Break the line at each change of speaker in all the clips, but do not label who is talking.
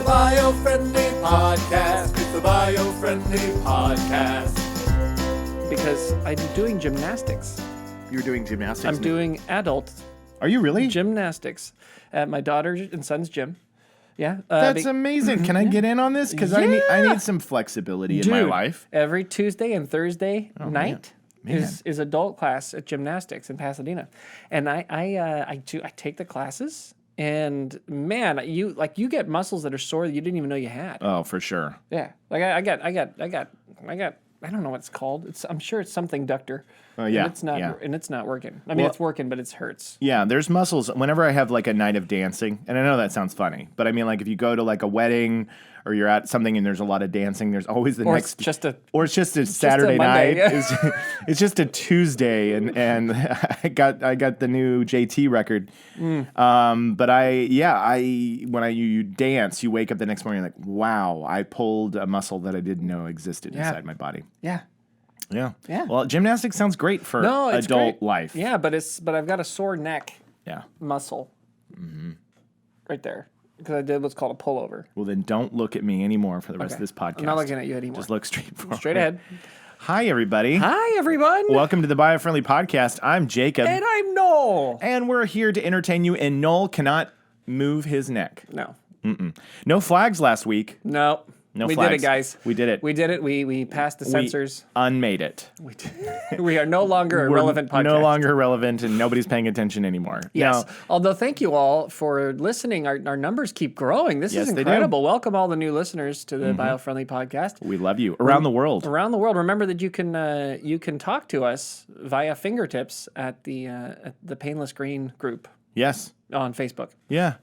Biofriendly Podcast. It's the Biofriendly Podcast.
Because I'm doing gymnastics.
You're doing gymnastics?
I'm doing adult
Are you really?
gymnastics at my daughter and son's gym. Yeah.
That's amazing. Can I get in on this? Because I need some flexibility in my life.
Every Tuesday and Thursday night
Man.
is adult class at gymnastics in Pasadena, and I take the classes, and man, you get muscles that are sore that you didn't even know you had.
Oh, for sure.
Yeah, like I got. I don't know what it's called. I'm sure it's something ductor.
Yeah,
and it's not working. I mean, it's working, but it hurts.
Yeah, there's muscles. Whenever I have like a night of dancing, and I know that sounds funny, but I mean, like if you go to like a wedding or you're at something and there's a lot of dancing, there's always the next.
Or
it's just a Saturday
Monday,
night.
yeah.
It's just a Tuesday, and I got the new JT record. But when you dance, you wake up the next morning like, wow, I pulled a muscle that I didn't know existed inside my body.
Yeah.
Yeah.
Yeah.
Well, gymnastics sounds great for
it's
adult
great.
life.
Yeah, but I've got a sore neck muscle right there because I did what's called a pullover.
Well, then don't look at me anymore for the rest of this podcast.
I'm not looking at you anymore.
Just look straight forward.
Straight ahead.
Hi, everybody.
Hi, everyone.
Welcome to the Biofriendly Podcast. I'm Jacob.
And I'm Noel.
And we're here to entertain you, and Noel cannot move his neck.
No.
No flags last week.
No.
No
we
flags.
did it, guys.
We did it.
We did it. We passed the censors.
We unmade it.
We are no longer a relevant podcast.
No longer relevant, and nobody's paying attention anymore.
Yes.
Now,
although, thank you all for listening. Our numbers keep growing. This is incredible. Welcome all the new listeners to the Biofriendly Podcast.
we love you. Around the world.
Around the world. Remember that you can talk to us via fingertips at the Painless Green group
Yes.
on Facebook.
Yeah.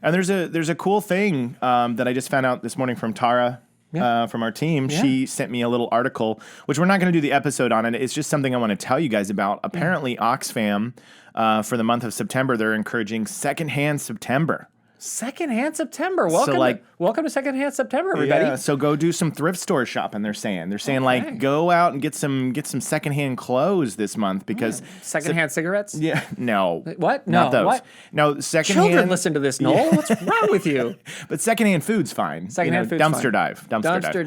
And there's a cool thing that I just found out this morning from Tara from our team. Yeah. She sent me a little article, which we're not going to do the episode on it. It's just something I want to tell you guys about. Apparently, Oxfam, for the month of September, they're encouraging Secondhand September.
Secondhand September. Welcome to Secondhand September, everybody.
Yeah, so go do some thrift store shopping. They're saying like go out and get some secondhand clothes this month because
secondhand cigarettes.
Yeah, no.
What?
Not those.
What?
No, secondhand.
Children listen to this, Noel. What's wrong with you?
But secondhand food's fine.
Secondhand food's
dumpster
fine.
dive.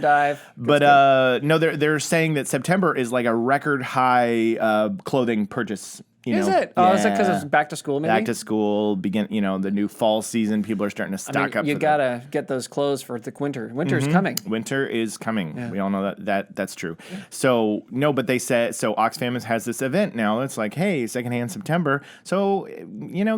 Dive.
But no, they're saying that September is like a record high clothing purchase.
Is it? Oh, is it because it's back to school, maybe?
Back to school, the new fall season. People are starting to stock up.
You gotta get those clothes for the winter. Winter's coming.
Winter is coming. Yeah. We all know that's true. So, no, but they said, so Oxfam has this event now. It's like, hey, Secondhand September. So,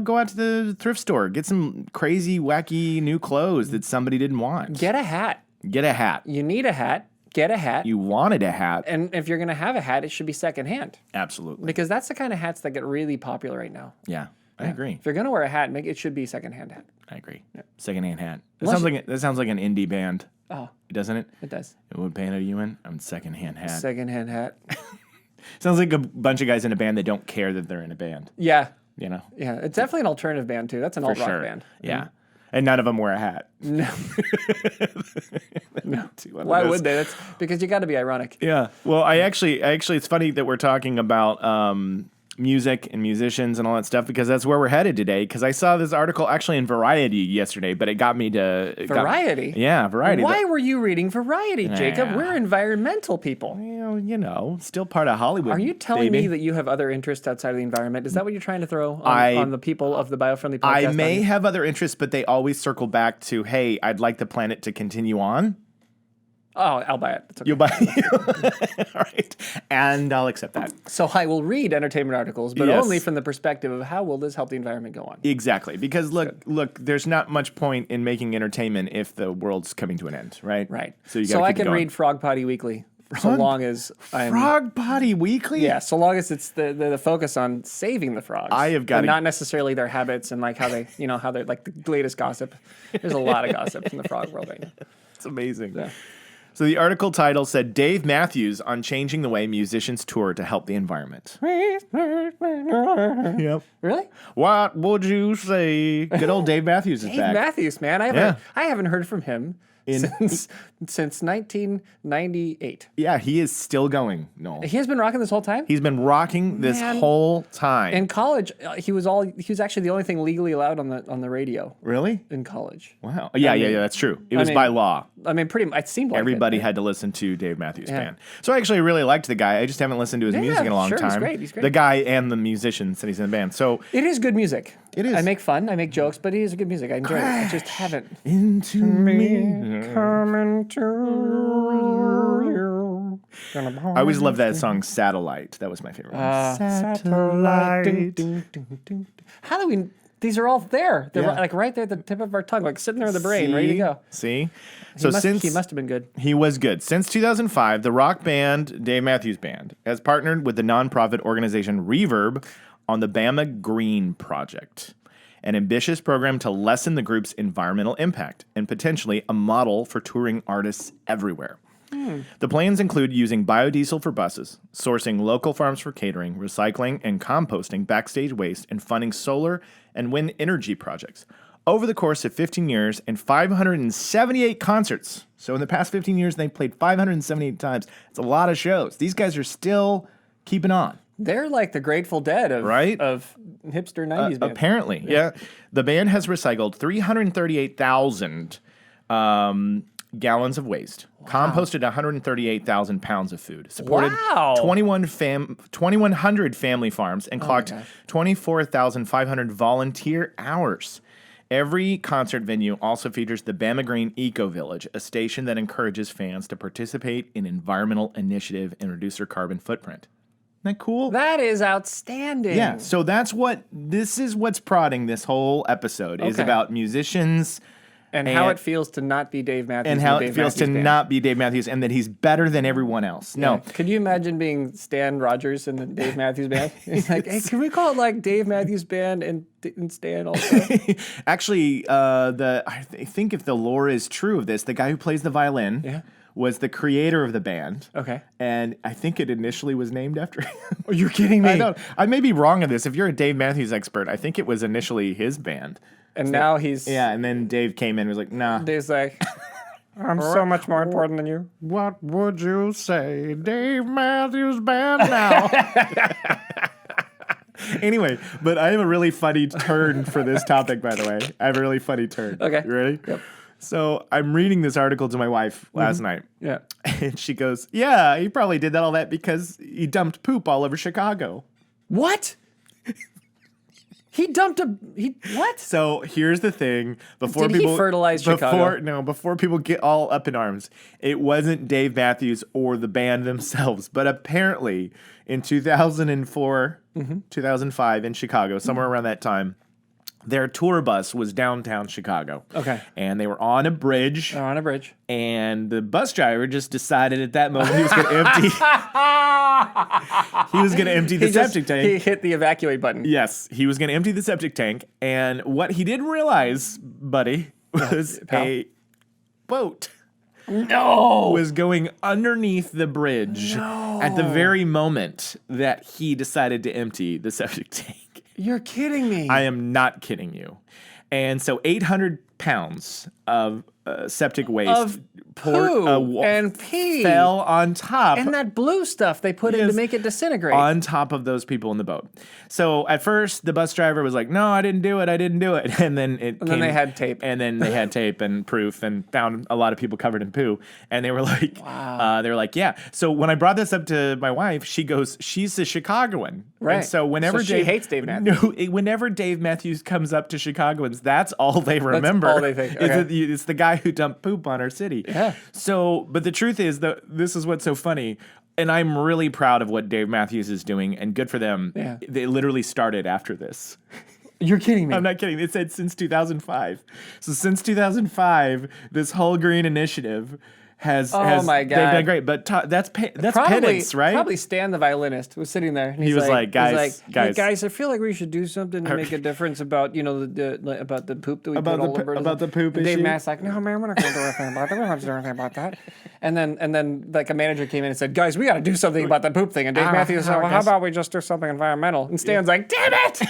go out to the thrift store. Get some crazy, wacky new clothes that somebody didn't want.
Get a hat. You need a hat. Get a hat.
You wanted a hat.
And if you're going to have a hat, it should be secondhand.
Absolutely.
Because that's the kind of hats that get really popular right now.
Yeah, I agree.
If you're going to wear a hat, it should be a secondhand hat.
I agree. Yeah. Secondhand hat. That sounds like an indie band.
Oh.
Doesn't it?
It does.
What band are you in? I'm Secondhand Hat.
Secondhand hat.
Sounds like a bunch of guys in a band that don't care that they're in a band.
Yeah.
Yeah,
it's definitely an alternative band, too. That's an alt-rock band.
Yeah. And none of them wear a hat.
No. No. Why would they? That's because you got to be ironic.
Yeah. Well, I actually, it's funny that we're talking about music and musicians and all that stuff because that's where we're headed today. Because I saw this article actually in Variety yesterday, but it got me to
Variety.
Variety.
Why were you reading Variety, Jacob? We're environmental people.
Well, still part of Hollywood.
Are you telling me that you have other interests outside of the environment? Is that what you're trying to throw on the people of the Biofriendly Podcast?
I may have other interests, but they always circle back to, hey, I'd like the planet to continue on.
Oh, I'll buy it. It's okay.
You'll buy it. All right. And I'll accept that.
So I will read entertainment articles, but only from the perspective of how will this help the environment go on.
Exactly. Because look, there's not much point in making entertainment if the world's coming to an end, right?
Right.
So
I can read Frog Potty Weekly so long as I'm...
Frog Potty Weekly?
Yeah, so long as it's the focus on saving the frogs.
I have got
and not necessarily their habits and like how they, how they're like the latest gossip. There's a lot of gossip in the frog world right now.
It's amazing.
Yeah.
So the article title said, Dave Matthews on changing the way musicians tour to help the environment. Yep.
Really?
What would you say? Good old Dave Matthews is back.
Dave Matthews, man. I haven't heard from him since 1998.
Yeah, he is still going, Noel.
He has been rocking this whole time.
He's been rocking this whole time.
In college, he was actually the only thing legally allowed on the radio.
Really?
In college.
Wow. Yeah, that's true. It was by law.
I mean, pretty much. It seemed like
everybody had to listen to Dave Matthews Band. So I actually really liked the guy. I just haven't listened to his music in a long time.
He's great.
The guy and the musicians that he's in the band. So
it is good music.
It is.
I make fun. I make jokes, but it is good music. I enjoy it. I just haven't.
Into me.
Coming to you.
I always loved that song, Satellite. That was my favorite one.
Satellite. Ding, ding, ding, ding. How do we... These are all there. They're like right there at the tip of our tongue, like sitting there in the brain, ready to go.
See?
He must have been good.
He was good. Since 2005, the rock band Dave Matthews Band has partnered with the nonprofit organization Reverb on the Bama Green Project, an ambitious program to lessen the group's environmental impact and potentially a model for touring artists everywhere. The plans include using biodiesel for buses, sourcing local farms for catering, recycling and composting backstage waste, and funding solar and wind energy projects. Over the course of 15 years and 578 concerts. So in the past 15 years, they played 578 times. It's a lot of shows. These guys are still keeping on.
They're like the Grateful Dead of hipster 90s band.
Apparently, yeah. The band has recycled 338,000 gallons of waste, composted 138,000 pounds of food, supported 2,100 family farms, and clocked 24,500 volunteer hours. Every concert venue also features the Bama Green Eco Village, a station that encourages fans to participate in environmental initiative and reduce their carbon footprint. Isn't that cool?
That is outstanding.
Yeah, so this is what's prodding this whole episode is about musicians
and how it feels to not be Dave Matthews.
And how it feels to not be Dave Matthews and that he's better than everyone else. No.
Could you imagine being Stan Rogers in the Dave Matthews Band? He's like, hey, can we call it like Dave Matthews Band and Stan also?
Actually, I think if the lore is true of this, the guy who plays the violin was the creator of the band. Okay. And I think it initially was named after him.
Are you kidding me?
I may be wrong on this. If you're a Dave Matthews expert, I think it was initially his band.
And now he's...
Yeah, and then Dave came in and was like, nah.
Dave's like, I'm so much more important than you.
What would you say, Dave Matthews Band now? Anyway, but I have a really funny turn for this topic, by the way. I have a really funny turn.
Okay.
You ready?
Yep.
So I'm reading this article to my wife last night. Yeah. And she goes, yeah, he probably did all that because he dumped poop all over Chicago.
What? He dumped what?
So here's the thing.
Did he fertilize Chicago?
Before people get all up in arms, it wasn't Dave Matthews or the band themselves, but apparently in 2004, 2005 in Chicago, somewhere around that time, their tour bus was downtown Chicago. Okay. And they were on a bridge.
They're on a bridge.
And the bus driver just decided at that moment he was going to empty. He was going to empty the septic tank.
He hit the evacuate button.
Yes, he was going to empty the septic tank. And what he didn't realize, buddy, was a boat.
No!
Was going underneath the bridge at the very moment that he decided to empty the septic tank.
You're kidding me.
I am not kidding you. And so 800 pounds of septic waste
of poo and pee
fell on top.
And that blue stuff they put in to make it disintegrate.
On top of those people in the boat. So at first, the bus driver was like, no, I didn't do it. And then
then they had tape.
And then they had tape and proof and found a lot of people covered in poo. And they were like, yeah. So when I brought this up to my wife, she goes, she's a Chicagoan.
Right.
And so whenever
she hates Dave Matthews.
No, whenever Dave Matthews comes up to Chicagoans, that's all they remember.
That's all they think. Okay.
It's the guy who dumped poop on our city.
Yeah.
So, but the truth is that this is what's so funny. And I'm really proud of what Dave Matthews is doing, and good for them. Yeah. They literally started after this.
You're kidding me.
I'm not kidding. It said since 2005. So since 2005, this whole green initiative has
my God.
They've done great. But that's penance, right?
Probably Stan, the violinist, was sitting there. And
he was like, guys,
hey, guys, I feel like we should do something to make a difference about, about the poop that we put all over.
About the poop issue.
Dave Matt's like, no, man, we're not going to do anything about that. We don't have to do anything about that. And then like a manager came in and said, guys, we got to do something about the poop thing. And Dave Matthews said, well, how about we just do something environmental? And Stan's like, damn it!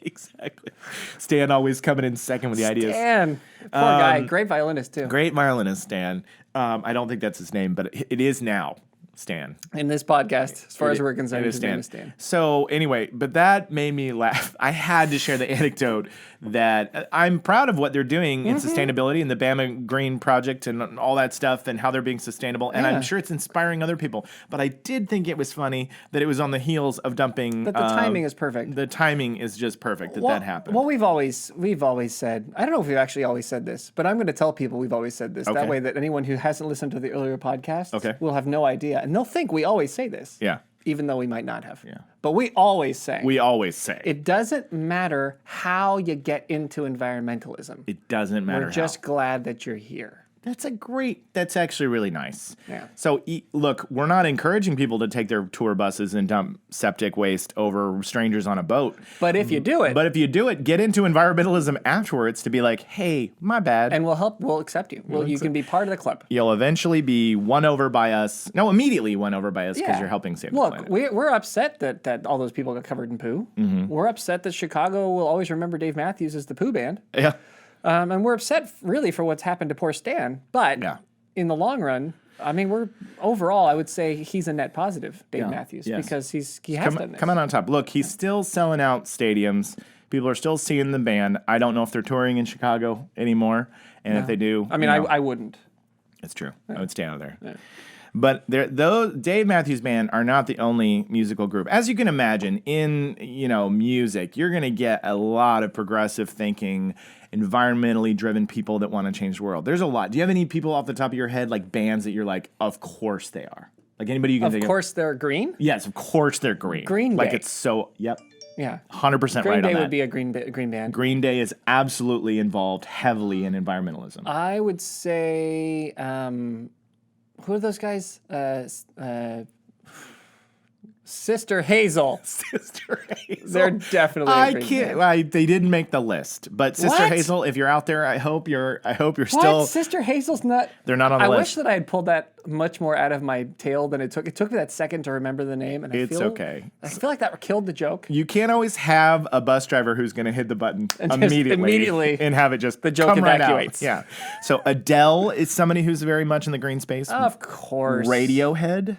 Exactly. Stan always coming in second with the ideas.
Stan. Poor guy. Great violinist, too.
Great violinist, Stan. I don't think that's his name, but it is now. Stan.
In this podcast, as far as we're concerned, his name is Stan.
So anyway, but that made me laugh. I had to share the anecdote that I'm proud of what they're doing in sustainability and the Bama Green Project and all that stuff and how they're being sustainable. And I'm sure it's inspiring other people. But I did think it was funny that it was on the heels of dumping.
But the timing is perfect.
The timing is just perfect that happened.
Well, we've always said, I don't know if we've actually always said this, but I'm going to tell people we've always said this. That way that anyone who hasn't listened to the earlier podcasts will have no idea. And they'll think we always say this.
Yeah.
Even though we might not have.
Yeah.
But we always say.
It
doesn't matter how you get into environmentalism.
It doesn't matter.
We're just glad that you're here.
That's actually really nice.
Yeah.
So look, we're not encouraging people to take their tour buses and dump septic waste over strangers on a boat.
But if you do it.
Get into environmentalism afterwards to be like, hey, my bad.
And we'll accept you. You can be part of the club.
You'll eventually be won over by us. No, immediately won over by us because you're helping save the planet.
Look, we're upset that all those people got covered in poo. Mm-hmm. We're upset that Chicago will always remember Dave Matthews as the poo band.
Yeah.
And we're upset, really, for what's happened to poor Stan. But in the long run, I mean, overall, I would say he's a net positive, Dave Matthews, because he has done this.
Coming on top. Look, he's still selling out stadiums. People are still seeing the band. I don't know if they're touring in Chicago anymore, and if they do,
I mean, I wouldn't.
It's true. I would stay out of there. Yeah. But those Dave Matthews Band are not the only musical group. As you can imagine, in music, you're going to get a lot of progressive thinking, environmentally driven people that want to change the world. There's a lot. Do you have any people off the top of your head, like bands that you're like, of course they are? Like anybody you can think of?
Of course they're green?
Yes, of course they're green.
Green Day.
Like it's so, yep.
Yeah.
100% right on that.
Green Day would be a green band.
Green Day is absolutely involved heavily in environmentalism.
I would say, who are those guys? Sister Hazel.
Sister Hazel.
They're definitely.
I can't. They didn't make the list, but Sister Hazel, if you're out there, I hope you're still.
Sister Hazel's not.
They're not on the list.
I wish that I had pulled that much more out of my tail than it took. It took me that second to remember the name, and
it's okay.
I feel like that killed the joke.
You can't always have a bus driver who's going to hit the button immediately and have it just
the joke evacuates.
Right out. Yeah. So Adele is somebody who's very much in the green space.
Of course.
Radiohead.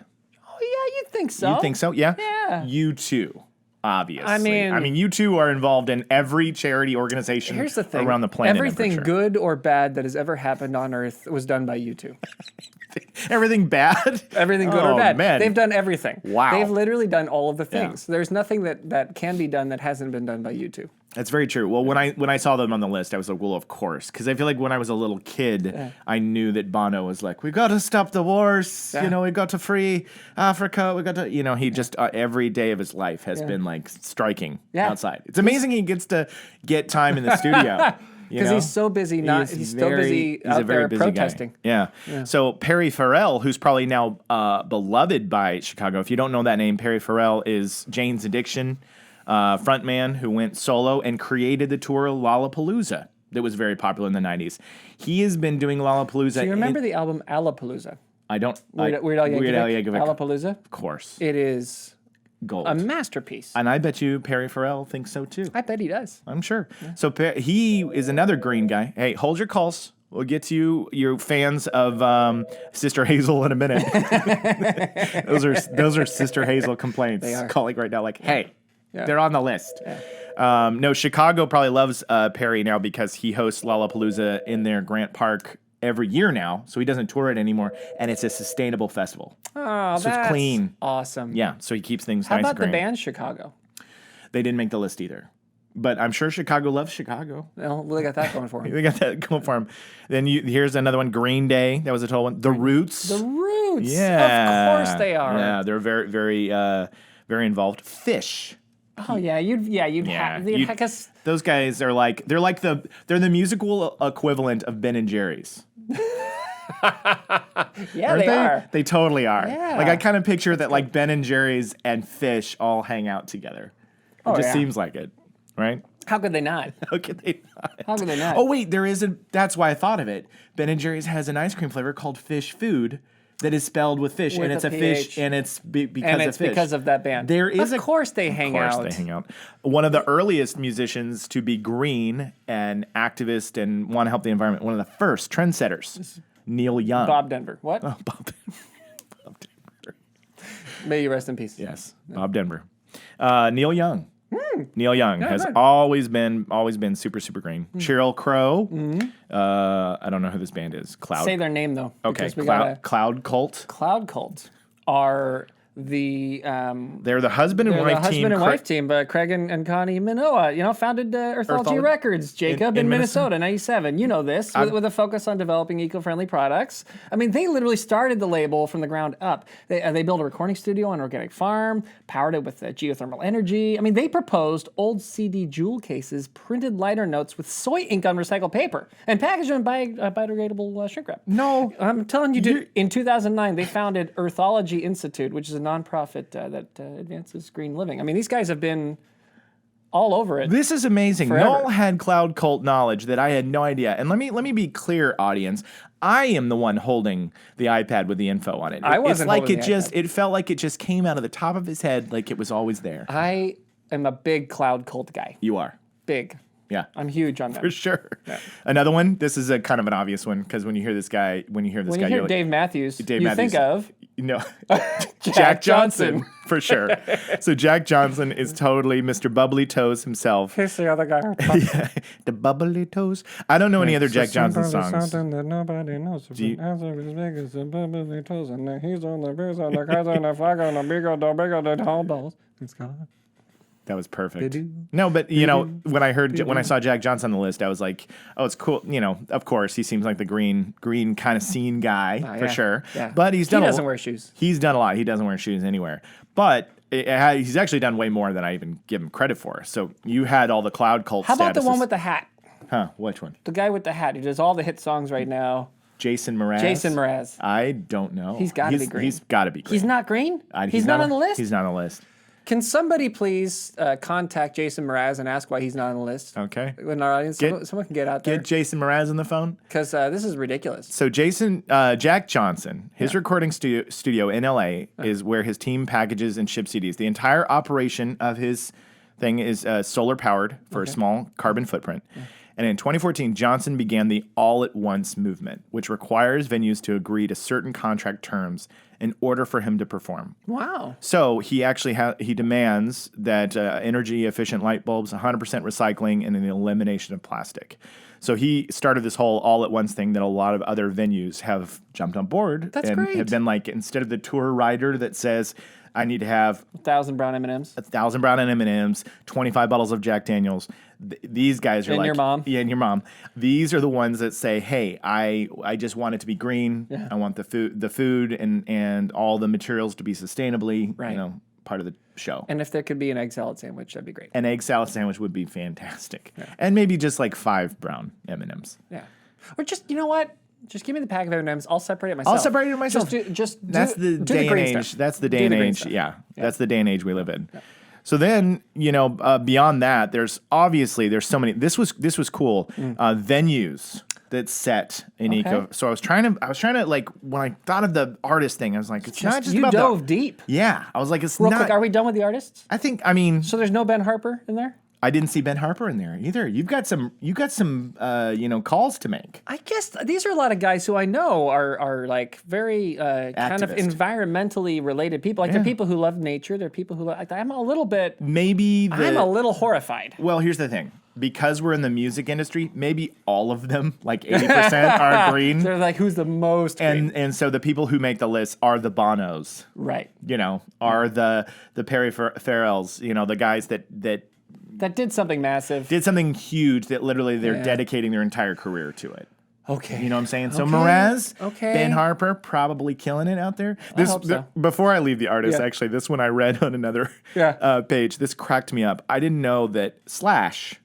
Yeah, you'd think so.
You think so? Yeah?
Yeah.
U2, obviously.
I mean,
U2 are involved in every charity organization around the planet.
Everything good or bad that has ever happened on Earth was done by U2.
Everything bad?
Everything good or bad.
Man.
They've done everything.
Wow.
They've literally done all of the things. Yeah. There's nothing that can be done that hasn't been done by U2.
That's very true. Well, when I saw them on the list, I was like, well, of course. Because I feel like when I was a little kid, I knew that Bono was like, we got to stop the wars. Yeah. We got to free Africa. We got to, he just every day of his life has been like striking outside. It's amazing he gets to get time in the studio.
Because he's so busy. He's still busy out there protesting.
Yeah. So Perry Pharrell, who's probably now beloved by Chicago. If you don't know that name, Perry Pharrell is Jane's Addiction frontman who went solo and created the tour Lollapalooza that was very popular in the 90s. He has been doing Lollapalooza.
So you remember the album Alapalooza?
I don't.
Weird Al Yankovic. Alapalooza?
Of course.
It is
gold.
A masterpiece.
And I bet you Perry Pharrell thinks so too.
I bet he does.
I'm sure. Yeah. So he is another green guy. Hey, hold your calls. We'll get to your fans of Sister Hazel in a minute. those are Sister Hazel complaints.
They are.
Calling right now like, hey, they're on the list. Yeah. No, Chicago probably loves Perry now because he hosts Lollapalooza in their Grant Park every year now, so he doesn't tour it anymore, and it's a sustainable festival.
Oh,
so it's clean.
Awesome.
Yeah, so he keeps things
How
nice and
about
green.
the band Chicago?
They didn't make the list either. But I'm sure Chicago loves Chicago.
Well, they got that going for them.
They got that going for them. Then here's another one, Green Day. That was a total one. The Roots.
The Roots.
Yeah.
Of course they are.
Yeah, they're very, very, very involved. Fish.
Oh yeah, you'd have because
those guys are like they're the musical equivalent of Ben and Jerry's.
Yeah, they are.
They totally are.
Yeah.
Like I kind of picture that like Ben and Jerry's and Fish all hang out together. It just seems like it, right?
How could they not?
How could they not?
How could they not?
Oh wait, that's why I thought of it. Ben and Jerry's has an ice cream flavor called Fish Food that is spelled with fish,
With
and it's
a
a fish,
PH.
and it's because
And
of
it's
fish.
because of that band.
There is
of course they hang out.
They hang out. One of the earliest musicians to be green and activist and want to help the environment. One of the first trendsetters, Neil Young.
Bob Denver. What?
Oh, Bob Denver.
May you rest in peace.
Yes, Bob Denver. Neil Young. Neil Young has
good.
always been super, super green. Sheryl Crow. I don't know who this band is. Cloud.
Say their name though.
Okay,
because we gotta-
Cloud Cult.
Cloud Cult are the
They're the husband and
they're
wife
the husband
team.
and wife team, but Craig and Connie Minoa, founded Earthology Records, Jacob, in Minnesota, 97. You know this, with a focus on developing eco-friendly products. I mean, they literally started the label from the ground up. They built a recording studio on an organic farm, powered it with geothermal energy. I mean, they proposed old CD jewel cases, printed liner notes with soy ink on recycled paper, and packaged them in biodegradable shrink wrap.
No.
I'm telling you, dude, in 2009, they founded Earthology Institute, which is a nonprofit that advances green living. I mean, these guys have been all over it.
This is amazing.
Forever.
Noel had Cloud Cult knowledge that I had no idea. And let me be clear, audience. I am the one holding the iPad with the info on it.
I wasn't
It's like
holding
it
the
just it felt like it just came out of the top of his head like it was always there.
I am a big Cloud Cult guy.
You are.
Big.
Yeah.
I'm huge on that.
For sure. Another one, this is a kind of an obvious one because when you hear this guy,
When you
you're
hear
like,
Dave Matthews,
Dave
you
Matthews.
think of
no,
Jack Johnson.
for sure. So Jack Johnson is totally Mr. Bubbly Toes himself.
Here's the other guy.
Yeah, the Bubbly Toes. I don't know any other Jack Johnson songs.
Something that nobody knows.
you-
As big as the bubbly toes, and he's on the beers on the cars on the flag on the big old the tall balls. It's gone.
That was perfect. No, but you know, when I saw Jack Johnson on the list, I was like, oh, it's cool. You know, of course, he seems like the green kind of scene guy for sure.
Yeah.
But he
doesn't wear shoes.
He's done a lot. He doesn't wear shoes anywhere. But he's actually done way more than I even give him credit for. So you had all the Cloud Cult.
How about the
statuses.
one with the hat?
Huh? Which one?
The guy with the hat. He does all the hit songs right now.
Jason Mraz.
Jason Mraz.
I don't know.
He's gotta be green.
He's got to be green.
He's not green?
He's
He's not on the list?
He's not on the list.
Can somebody please contact Jason Mraz and ask why he's not on the list?
Okay.
In our audience, someone can get out there.
Get Jason Mraz on the phone.
Because this is ridiculous.
So Jack Johnson, his recording studio in LA is where his team packages and ships CDs. The entire operation of his thing is solar powered for a small carbon footprint. And in 2014, Johnson began the All at Once movement, which requires venues to agree to certain contract terms in order for him to perform.
Wow.
So he actually he demands that energy efficient light bulbs, 100% recycling, and an elimination of plastic. So he started this whole all at once thing that a lot of other venues have jumped on board.
That's
and
great.
have been like, instead of the tour rider that says, I need to have
1,000 brown M&Ms.
1,000 brown M&Ms, 25 bottles of Jack Daniels. These guys are
And
like,
your mom.
Yeah, and your mom. These are the ones that say, hey, I just want it to be green.
Yeah.
I want the food and all the materials to be sustainably,
Right.
part of the show.
And if there could be an egg salad sandwich, that'd be great.
An egg salad sandwich would be fantastic. And maybe just like 5 brown M&Ms.
Yeah. Or just, you know what? Just give me the pack of M&Ms. I'll separate it myself.
I'll separate it myself. That's the day and age. That's the day and age. Yeah. That's the day and age we live in. Yeah. So then, beyond that, there's so many. This was cool. Venues that set in eco. So I was trying to like, when I thought of the artist thing, I was like, it's not just
you
about
dove deep.
Yeah. I was like, it's
Real
not.
quick, are we done with the artists?
I mean,
So there's no Ben Harper in there?
I didn't see Ben Harper in there either. You've got some calls to make.
I guess these are a lot of guys who I know are like very kind of
Activist.
environmentally related people. Like they're people who love nature. They're people who I'm a little bit. I'm a little horrified.
Well, here's the thing. Because we're in the music industry, maybe all of them, like 80%, are green.
They're like, who's the most green?
And so the people who make the list are the Bonos.
Right.
Are the Perry Farrells, the guys that
did something massive.
did something huge that literally they're dedicating their entire career to it.
Okay.
You know what I'm saying? So
Okay.
Mraz,
Okay.
Ben Harper, probably killing it out there.
hope so.
Before I leave the artist,
Yeah.
actually, this one I read on another
Yeah.
page. This cracked me up. I didn't know that Slash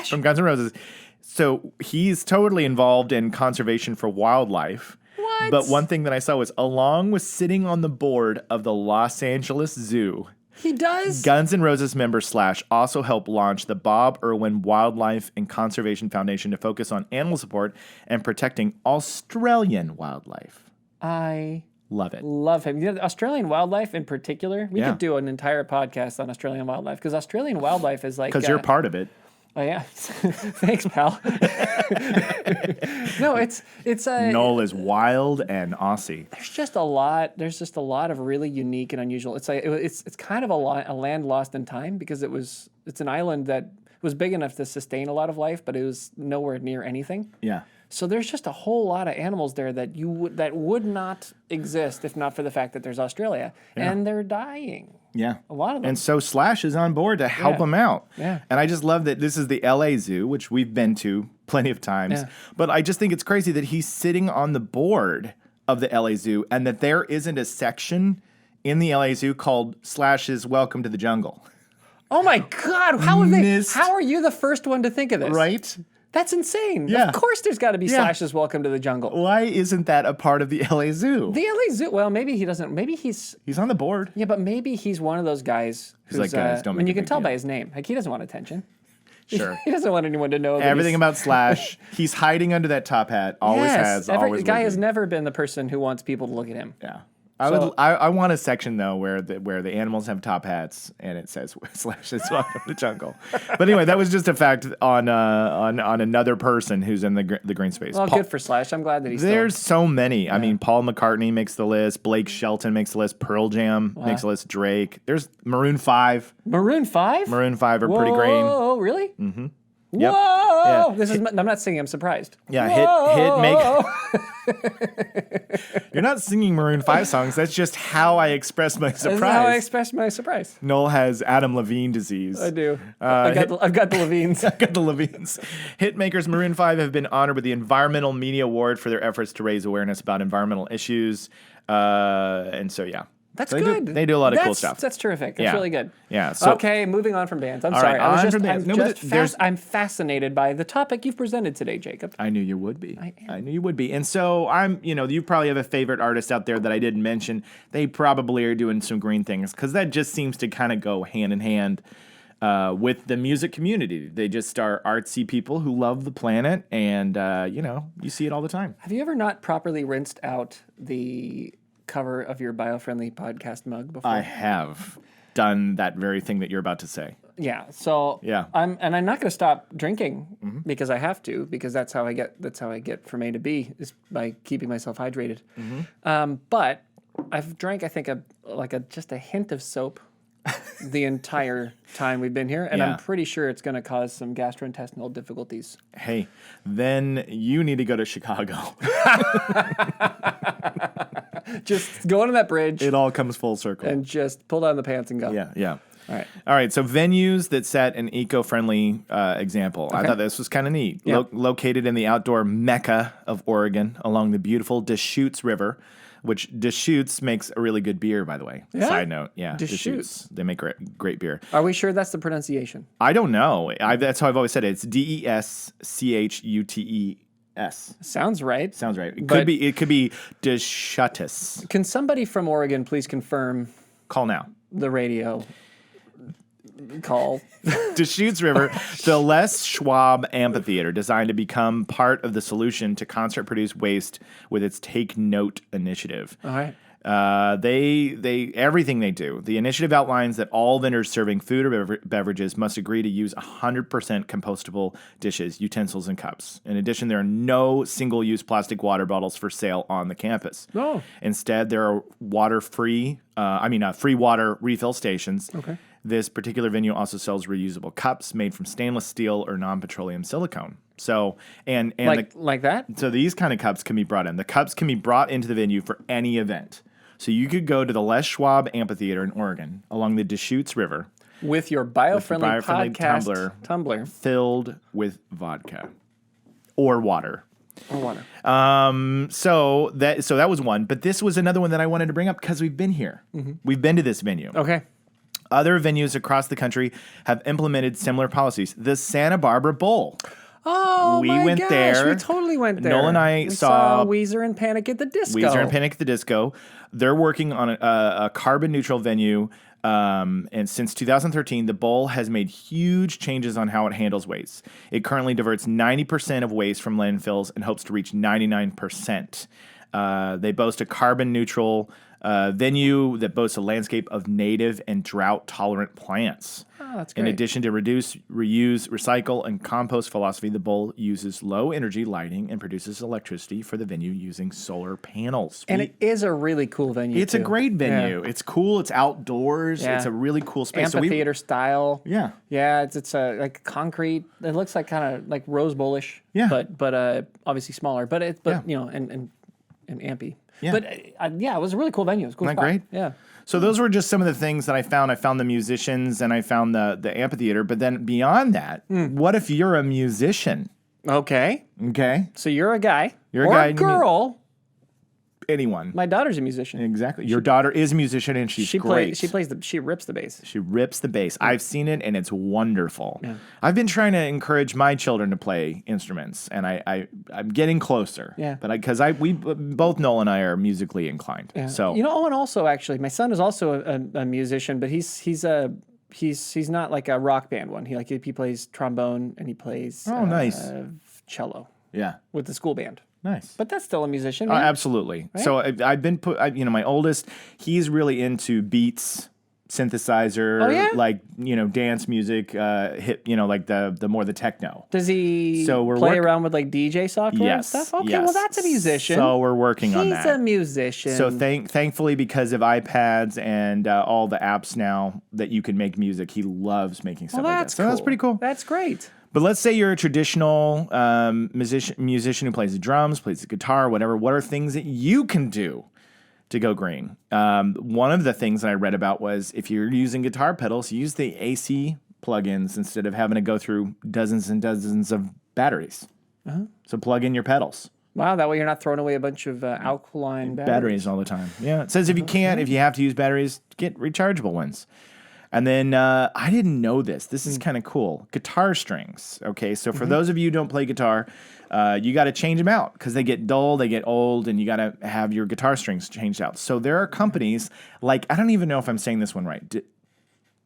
from Guns N' Roses. So he's totally involved in conservation for wildlife.
What?
But one thing that I saw was, along with sitting on the board of the Los Angeles Zoo,
He does?
Guns N' Roses member Slash also helped launch the Bob Irwin Wildlife and Conservation Foundation to focus on animal support and protecting Australian wildlife.
I
Love it.
Love him. You know, Australian wildlife in particular, we
Yeah.
could do an entire podcast on Australian wildlife because Australian wildlife is like...
Because you're part of it.
Oh, yeah. Thanks, pal. No, it's
Noel is wild and Aussie.
there's just a lot of really unique and unusual. It's like it's kind of a land lost in time because it's an island that was big enough to sustain a lot of life, but it was nowhere near anything.
Yeah.
So there's just a whole lot of animals there that would not exist if not for the fact that there's Australia, and they're dying.
Yeah.
A lot of them.
And so Slash is on board to help them out.
Yeah.
And I just love that this is the LA Zoo, which we've been to plenty of times.
Yeah.
But I just think it's crazy that he's sitting on the board of the LA Zoo and that there isn't a section in the LA Zoo called Slash's Welcome to the Jungle.
Oh my God! How are you the first one to think of this?
Right?
That's insane.
Yeah.
Of course, there's got to be Slash's Welcome to the Jungle.
Why isn't that a part of the LA Zoo?
The LA Zoo. Well, maybe he doesn't. Maybe he's.
He's on the board.
Yeah, but maybe he's one of those guys who's
like, guys, don't make
you
a
can
big
tell
deal.
by his name. Like, he doesn't want attention.
Sure.
He doesn't want anyone to know that
Everything
he's,
about Slash. He's hiding under that top hat. Always has. Always
the guy
will
has
be.
never been the person who wants people to look at him.
Yeah.
So-
I want a section though where the animals have top hats and it says Slash is Welcome to the Jungle. But anyway, that was just a fact on another person who's in the green space.
Well, good for Slash. I'm glad that he's
There's so many. I mean, Paul McCartney makes the list. Blake Shelton makes the list. Pearl Jam makes the list. Drake. There's Maroon 5.
Maroon 5?
Maroon 5 are pretty green.
Oh, really? Mm-hmm.
Yep.
Whoa!
Yeah.
I'm not singing. I'm surprised.
Yeah, make. You're not singing Maroon 5 songs. That's just how I express my surprise.
That's how I express my surprise.
Noel has Adam Levine disease.
I do. I've got the Levines.
I've got the Levines. Hitmakers Maroon 5 have been honored with the Environmental Media Award for their efforts to raise awareness about environmental issues. And so, yeah.
That's
So
good.
They do a lot of cool stuff.
That's terrific. That's
Yeah.
really good.
Yeah, so-
okay, moving on from bands. I'm
All
sorry.
right, on from bands. No, but
I'm fascinated by the topic you've presented today, Jacob.
I knew you would be.
I am.
I knew you would be. And so you probably have a favorite artist out there that I didn't mention. They probably are doing some green things because that just seems to kind of go hand in hand with the music community. They just are artsy people who love the planet, and you see it all the time.
Have you ever not properly rinsed out the cover of your Biofriendly podcast mug before?
I have done that very thing that you're about to say.
Yeah. So
Yeah.
I'm not going to stop drinking because I have to, because that's how I get from A to B, is by keeping myself hydrated. But I've drank, I think, just a hint of soap the entire time we've been here, and
Yeah.
I'm pretty sure it's going to cause some gastrointestinal difficulties.
Hey, then you need to go to Chicago.
Just go onto that bridge
It all comes full circle.
and just pull down the pants and go.
Yeah.
All right.
All right, so venues that set an eco-friendly example. I thought this was kind of neat.
Yeah.
Located in the outdoor mecca of Oregon along the beautiful Deschutes River, which Deschutes makes a really good beer, by the way.
Yeah?
Side note. Yeah,
Deschutes.
They make great beer.
Are we sure that's the pronunciation?
I don't know. That's how I've always said it. It's Deschutes.
Sounds right.
Sounds right. It
But-
could be Deschutes.
Can somebody from Oregon please confirm
Call now.
the radio call?
Deschutes River, the Les Schwab Amphitheater, designed to become part of the solution to concert-produced waste with its Take Note initiative.
All right.
They everything they do. The initiative outlines that all vendors serving food or beverages must agree to use 100% compostable dishes, utensils, and cups. In addition, there are no single-use plastic water bottles for sale on the campus.
Oh.
Instead, there are free water refill stations.
Okay.
This particular venue also sells reusable cups made from stainless steel or non-petroleum silicone. So
Like that?
so these kind of cups can be brought in. The cups can be brought into the venue for any event. So you could go to the Les Schwab Amphitheater in Oregon along the Deschutes River
With your biofriendly podcast tumbler
filled with vodka or water.
or water.
So that was one, but this was another one that I wanted to bring up because we've been here. We've been to this venue.
Okay.
Other venues across the country have implemented similar policies. The Santa Barbara Bowl.
Oh,
We
my
went
gosh,
there.
we totally went there.
Noel and I
we
saw
Weezer and Panic at the Disco.
Weezer and Panic at the Disco. They're working on a carbon neutral venue. And since 2013, the Bowl has made huge changes on how it handles waste. It currently diverts 90% of waste from landfills and hopes to reach 99% They boast a carbon-neutral venue that boasts a landscape of native and drought-tolerant plants.
Oh, that's great.
In addition to reduce, reuse, recycle, and compost philosophy, the bowl uses low-energy lighting and produces electricity for the venue using solar panels.
And it is a really cool venue,
It's a great venue. Yeah. It's cool. It's outdoors. Yeah. It's a really cool space.
Amphitheater style.
Yeah.
Yeah, it's like concrete. It looks like kind of like Rose Bowl-ish. Yeah. But obviously smaller. But you know, and ampy. Yeah. But it was a really cool venue. It was a cool
Isn't
spot.
That great?
Yeah.
So those were just some of the things that I found. I found the musicians and I found the amphitheater. But then beyond that, what if you're a musician?
Okay.
Okay.
So you're a guy.
You're
or
a guy.
A girl.
Anyone.
My daughter's a musician.
Exactly. Your daughter is a musician and she's great.
She rips the bass.
She rips the bass. I've seen it and it's wonderful. Yeah. I've been trying to encourage my children to play instruments and I'm getting closer. Yeah. But because we both Noel and I are musically inclined. Yeah. So
Owen also actually, my son is also a musician, but he's not like a rock band one. He plays trombone and he plays
nice
cello.
Yeah.
With the school band.
Nice.
But that's still a musician, right?
Absolutely. Right? So I've been my oldest, he's really into beats, synthesizer, dance music, hip, like the more the techno.
Does he play around with like DJ software and stuff? Okay, well that's a musician.
So we're working on that.
He's a musician.
So thankfully because of iPads and all the apps now that you can make music, he loves making stuff like that. So that's pretty cool.
That's great.
But let's say you're a traditional musician who plays the drums, plays the guitar, whatever. What are things that you can do to go green? One of the things that I read about was if you're using guitar pedals, use the AC plugins instead of having to go through dozens and dozens of batteries. Uh-huh. So plug in your pedals.
Wow, that way you're not throwing away a bunch of alkaline
batteries all the time. Yeah, it says if you have to use batteries, get rechargeable ones. And then I didn't know this. This is kind of cool. Guitar strings. Okay, so for those of you who don't play guitar, you got to change them out because they get dull, they get old, and you got to have your guitar strings changed out. So there are companies like, I don't even know if I'm saying this one right.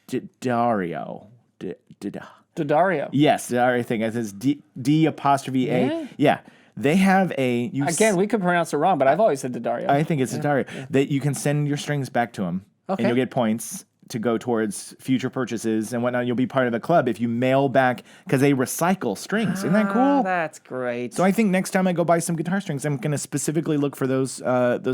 D'Addario.
D'Addario.
Yes, D'Addario thing. It says D''A. Yeah. They have
Again, we could pronounce it wrong, but I've always said D'Addario.
I think it's D'Addario. Yeah. That you can send your strings back to them, and you'll get points to go towards future purchases and whatnot. You'll be part of a club if you mail back, because they recycle strings. Isn't that cool?
That's great.
So I think next time I go buy some guitar strings, I'm going to specifically look for those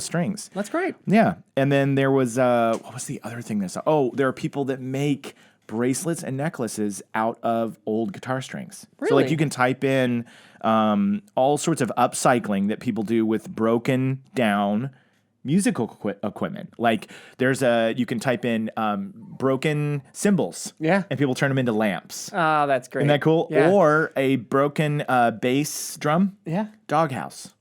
strings.
That's great.
Yeah. And then there was, what was the other thing there are people that make bracelets and necklaces out of old guitar strings.
Really?
So like you can type in all sorts of upcycling that people do with broken down musical equipment. Like you can type in broken cymbals. Yeah. And people turn them into lamps.
Oh, that's great.
Isn't that cool?
Yeah.
Or a broken bass drum.
Yeah.
Doghouse.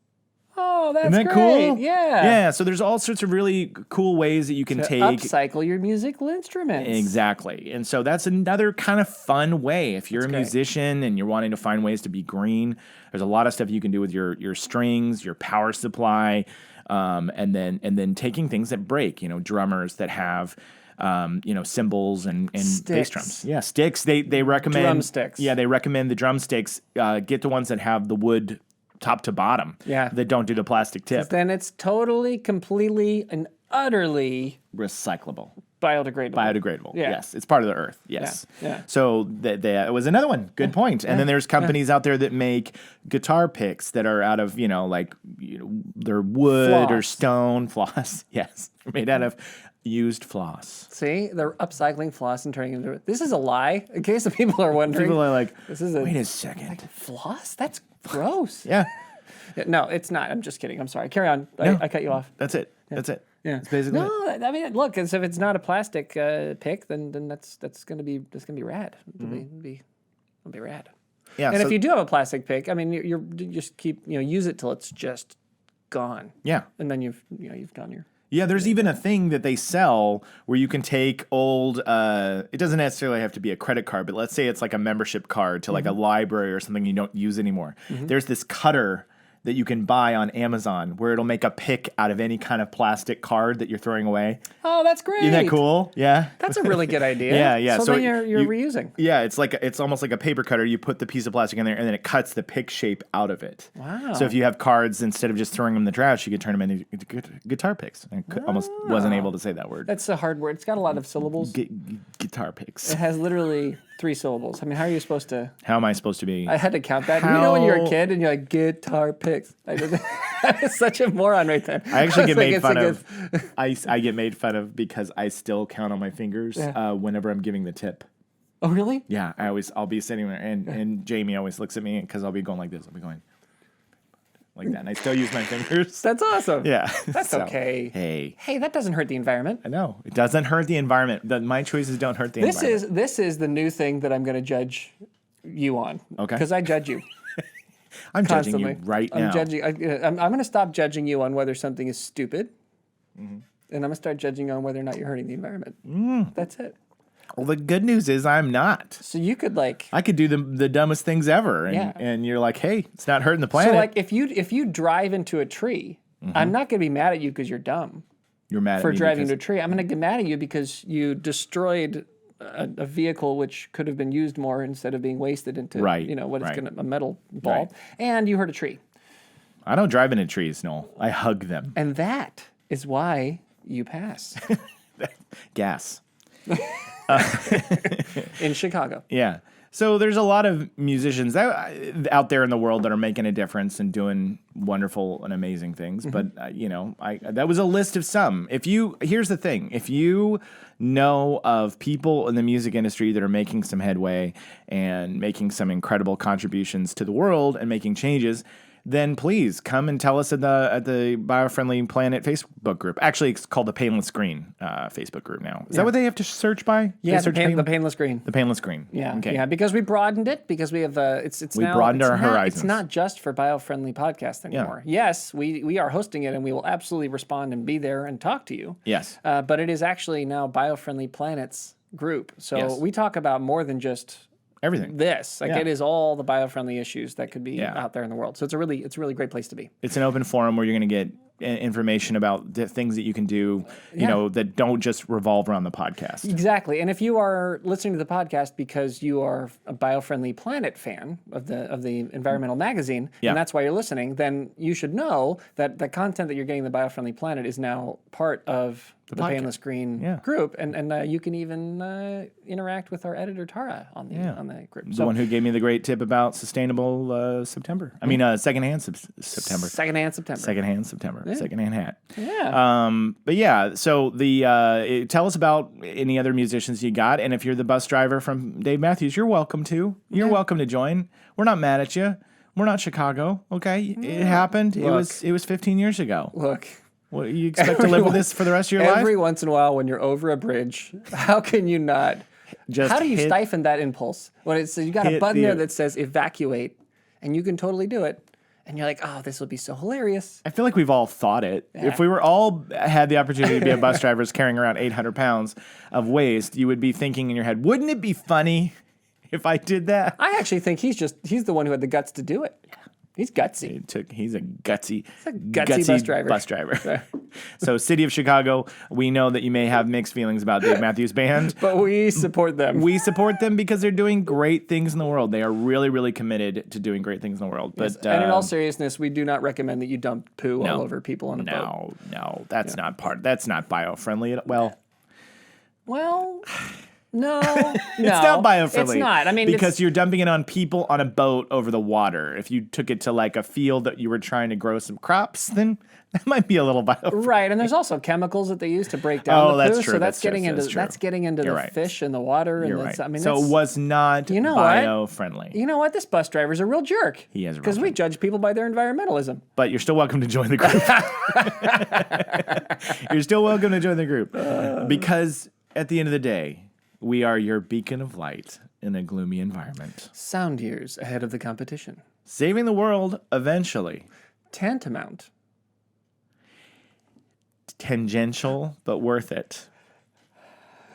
Oh, that's
Isn't that
great.
Cool?
Yeah.
Yeah. So there's all sorts of really cool ways that you can
upcycle your musical instruments.
Exactly. And so that's another kind of fun way. If you're a musician and you're wanting to find ways to be green, there's a lot of stuff you can do with your strings, your power supply, and then taking things that break, drummers that have cymbals and bass drums. Yeah, sticks. They recommend
drumsticks.
Yeah, they recommend the drumsticks. Get the ones that have the wood top to bottom. Yeah. That don't do the plastic tip.
Then it's totally, completely, and utterly
recyclable.
Biodegradable.
Yeah. Yes. It's part of the earth. Yes.
Yeah.
So it was another one. Good point. And then there's companies out there that make guitar picks that are out of, they're wood or stone floss. Yes. Made out of used floss.
See, they're upcycling floss and turning it into this is a lie. In case the people are wondering.
People are like, wait a second.
Like, floss? That's gross.
Yeah.
No, it's not. I'm just kidding. I'm sorry. Carry on. I cut you off.
That's it. Yeah. That's it.
Yeah,
it's basically.
No, I mean, look, if it's not a plastic pick, then that's gonna be rad. It'll be rad. Yeah. And if you do have a plastic pick, I mean, you just keep use it till it's just gone.
Yeah.
And then you've done your.
Yeah, there's even a thing that they sell where you can take old, it doesn't necessarily have to be a credit card, but let's say it's like a membership card to like a library or something you don't use anymore. There's this cutter that you can buy on Amazon where it'll make a pick out of any kind of plastic card that you're throwing away.
Oh, that's great.
Isn't that cool? Yeah.
That's a really good idea.
Yeah.
So then you're reusing.
Yeah, it's almost like a paper cutter. You put the piece of plastic in there, and then it cuts the pick shape out of it.
Wow.
So if you have cards, instead of just throwing them in the trash, you could turn them into guitar picks. I almost wasn't able to say that word.
That's a hard word. It's got a lot of syllables.
Guitar picks.
It has literally 3 syllables. I mean, how are you supposed to...
How am I supposed to be?
I had to count that. You know when you're a kid and you're like, guitar picks. I was such a moron right there.
I actually get made fun of. I get made fun of because I still count on my fingers whenever I'm giving the tip.
Oh, really?
Yeah, I'll be sitting there, and Jamie always looks at me because I'll be going like this. I'll be going like that, and I still use my fingers.
That's awesome.
Yeah.
That's okay. Hey, that doesn't hurt the environment.
I know. It doesn't hurt the environment. My choices don't hurt the environment.
This is the new thing that I'm going to judge you on.
Okay.
Because I judge you.
I'm
constantly.
judging you right now.
I'm going to stop judging you on whether something is stupid, and I'm going to start judging you on whether or not you're hurting the environment. That's it.
Well, the good news is I'm not.
So you could
I could do the dumbest things ever, and you're like, hey, it's not hurting the planet.
So if you drive into a tree, I'm not going to be mad at you because you're dumb.
You're mad
for
at me
driving into a tree. I'm going to get mad at you because you destroyed a vehicle which could have been used more instead of being wasted into a metal ball, and you hurt a tree. I
don't drive into trees, Noel. I hug them,
and that is why you pass.
Gas.
In Chicago.
Yeah. So there's a lot of musicians out there in the world that are making a difference and doing wonderful and amazing things. But that was a list of some. Here's the thing: if you know of people in the music industry that are making some headway and making some incredible contributions to the world and making changes, then please come and tell us at the Biofriendly Planet Facebook group. Actually, it's called the Painless Green Facebook group now. Is that what they have to search by?
Yeah, the Painless Green.
The Painless Green.
Yeah,
okay.
Yeah, because we broadened it, because we have
broadened our horizons.
It's not just for Biofriendly Podcast anymore. Yeah. Yes, we are hosting it, and we will absolutely respond and be there and talk to you.
Yes.
But it is actually now Biofriendly Planet's group. So we talk about more than just
everything.
It is all the biofriendly issues that could be out there in the world. So it's a really great place to be.
It's an open forum where you're going to get information about the things that you can do, that don't just revolve around the podcast.
Exactly. And if you are listening to the podcast because you are a Biofriendly Planet fan of the environmental magazine, and that's why you're listening, then you should know that the content that you're getting in the Biofriendly Planet is now part of the Painless Green group, and you can even interact with our editor Tara on the group.
The one who gave me the great tip about sustainable September. I mean, secondhand September.
Secondhand September.
Secondhand September.
Yeah.
Secondhand hat.
Yeah.
But yeah, so tell us about any other musicians you got, and if you're the bus driver from Dave Matthews, you're welcome to. You're welcome to join. We're not mad at you. We're not Chicago. Okay, it happened.
Look,
it was 15 years ago.
Look.
What, you expect to live with this for the rest of your life?
Every once in a while, when you're over a bridge, how can you not? How do you stifle that impulse? When you got a button there that says evacuate, and you can totally do it, and you're like, oh, this will be so hilarious.
I feel like we've all thought it. Yeah. If we were all had the opportunity to be a bus drivers carrying around 800 pounds of waste, you would be thinking in your head, wouldn't it be funny if I did that?
I actually think he's the one who had the guts to do it. He's gutsy.
He's a gutsy
bus driver.
So, City of Chicago, we know that you may have mixed feelings about Dave Matthews Band.
But we support them.
We support them because they're doing great things in the world. They are really, really committed to doing great things in the world. But,
yes. And in all seriousness, we do not recommend that you dump poo all over people on a boat.
No, that's not biofriendly at all.
Well... No,
it's not biofriendly.
It's not. I mean,
because you're dumping it on people on a boat over the water. If you took it to like a field that you were trying to grow some crops, then that might be a little biofriendly.
Right, and there's also chemicals that they use to break down the poo.
That's true.
So that's getting into the fish in the water.
You're right. I mean, so it was not biofriendly.
You know what? This bus driver's a real jerk.
He is
because we judge people by their environmentalism.
But you're still welcome to join the group. You're still welcome to join the group because at the end of the day, we are your beacon of light in a gloomy environment.
Sound years ahead of the competition.
Saving the world eventually.
Tantamount.
Tangential, but worth it.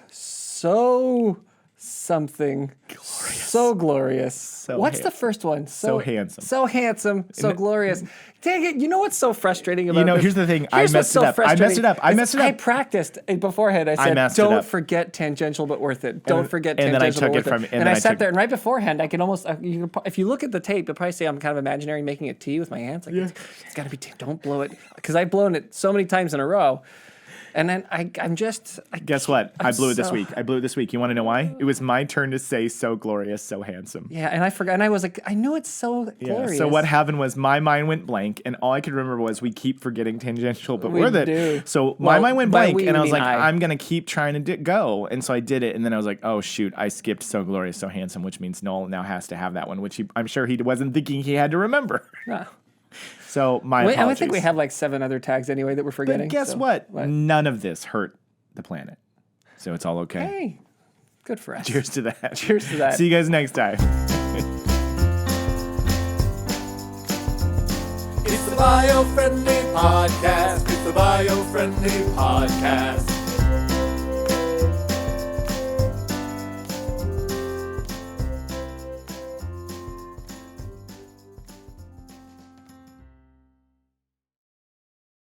So something.
Glorious.
So glorious. What's the
handsome.
first one?
So handsome.
So handsome. So glorious. Dang it. You know what's so frustrating about this?
Here's the thing.
Here's
I messed it up. I messed it up.
I practiced beforehand. I said, don't forget tangential but worth it. Don't forget tangential but worth it. And I sat there, and right beforehand, I could almost, if you look at the tape, you'll probably say I'm kind of imaginary making a T with my hands. Like, it's got to be T. Don't blow it. Because I've blown it so many times in a row. And then I'm just...
Guess what? I blew it this week. You want to know why? It was my turn to say so glorious, so handsome.
Yeah, and I forgot. And I was like, I knew it's so glorious.
So what happened was my mind went blank, and all I could remember was we keep forgetting tangential, but worth it. So my mind went blank, and I was like, I'm going to keep trying to go. And so I did it, and then I was like, oh, shoot, I skipped so glorious, so handsome, which means Noel now has to have that one, which I'm sure he wasn't thinking he had to remember.
No.
So apologies.
I think we have like 7 other tags anyway that we're forgetting.
But guess what? None of this hurt the planet. So it's all okay.
Hey, good for us.
Cheers to that.
Cheers to that.
See you guys next time.
It's the Biofriendly Podcast. It's the Biofriendly Podcast.